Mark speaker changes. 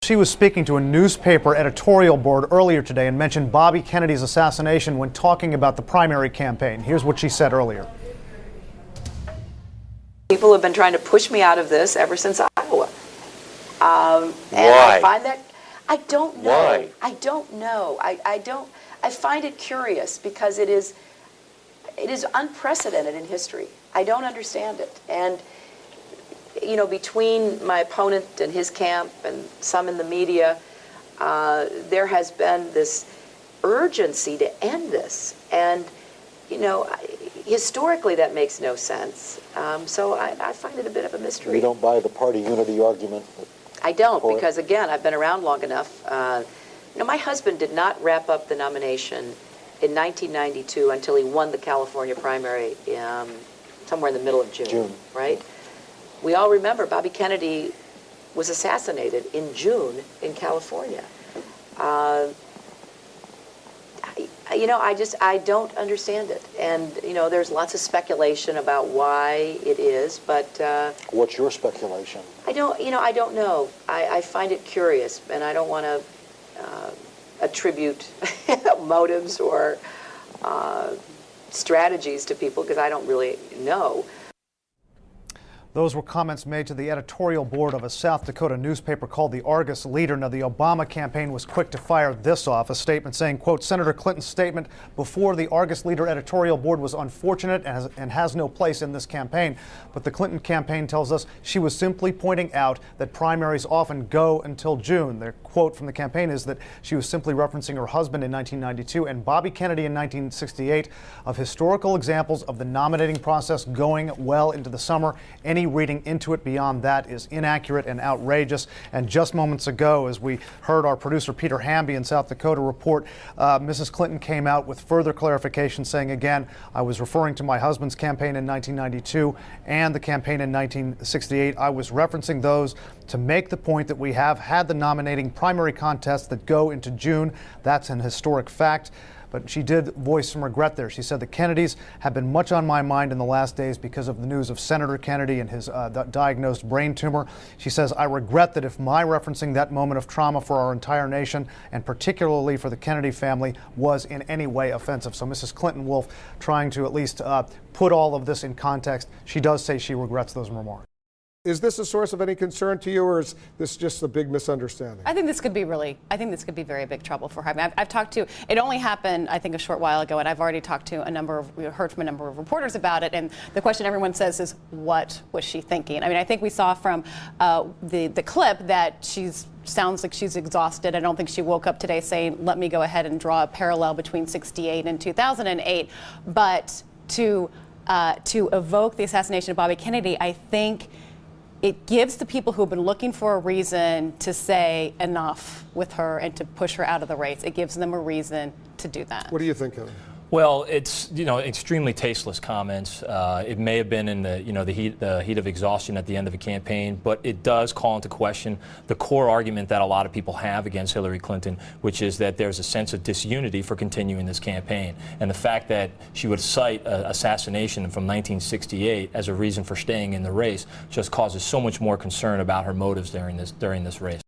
Speaker 1: She was speaking to a newspaper editorial board earlier today and mentioned Bobby Kennedy's assassination when talking about the primary campaign. Here's what she said earlier.
Speaker 2: People have been trying to push me out of this ever since Iowa. And
Speaker 3: Why?
Speaker 2: I find that, I don't know.
Speaker 3: Why?
Speaker 2: I don't know. I find it curious because it is unprecedented in history. I don't understand it. And you know, between my opponent and his camp and some in the media, there has been this urgency to end this. And, you know, historically that makes no sense. So I find it a bit of a mystery.
Speaker 4: You don't buy the party unity argument?
Speaker 2: I don't, because again, I've been around long enough. You know, my husband did not wrap up the nomination in 1992 until he won the California primary somewhere in the middle of June. Right? We all remember Bobby Kennedy was assassinated in June in California. You know, I don't understand it. And, you know, there's lots of speculation about why it is, but...
Speaker 4: What's your speculation?
Speaker 2: I don't know. I find it curious, and I don't want to attribute motives or strategies to people because I don't really know.
Speaker 1: Those were comments made to the editorial board of a South Dakota newspaper called the Argus Leader. Now, the Obama campaign was quick to fire this off, a statement saying, quote, Senator Clinton's statement before the Argus Leader editorial board was unfortunate and has no place in this campaign. But the Clinton campaign tells us she was simply pointing out that primaries often go until June. Their quote from the campaign is that she was simply referencing her husband in 1992 and Bobby Kennedy in 1968 of historical examples of the nominating process going well into the summer. Any reading into it beyond that is inaccurate and outrageous. And just moments ago, as we heard our producer Peter Hamby in South Dakota report, Mrs. Clinton came out with further clarification saying, again, I was referring to my husband's campaign in 1992 and the campaign in 1968. I was referencing those to make the point that we have had the nominating primary contests that go into June. That's an historic fact. But she did voice some regret there. She said the Kennedys have been much on my mind in the last days because of the news of Senator Kennedy and his diagnosed brain tumor. She says, I regret that if my referencing that moment of trauma for our entire nation and particularly for the Kennedy family was in any way offensive. So Mrs. Clinton Wolf trying to at least put all of this in context. She does say she regrets those remarks.
Speaker 5: Is this a source of any concern to you, or is this just a big misunderstanding?
Speaker 6: I think this could be very big trouble for her. I mean, I've talked to, it only happened, I think, a short while ago, and I've already talked to heard from a number of reporters about it, and the question everyone says is, what was she thinking? I mean, I think we saw from the clip that sounds like she's exhausted. I don't think she woke up today saying, let me go ahead and draw a parallel between 68 and 2008, but to evoke the assassination of Bobby Kennedy, I think it gives the people who have been looking for a reason to say enough with her and to push her out of the race. It gives them a reason to do that.
Speaker 5: What do you think, Kevin?
Speaker 7: Well, it's, you know, extremely tasteless comments. It may have been in the heat of exhaustion at the end of a campaign, but it does call into question the core argument that a lot of people have against Hillary Clinton, which is that there's a sense of disunity for continuing this campaign. And the fact that she would cite assassination from 1968 as a reason for staying in the race just causes so much more concern about her motives during this race.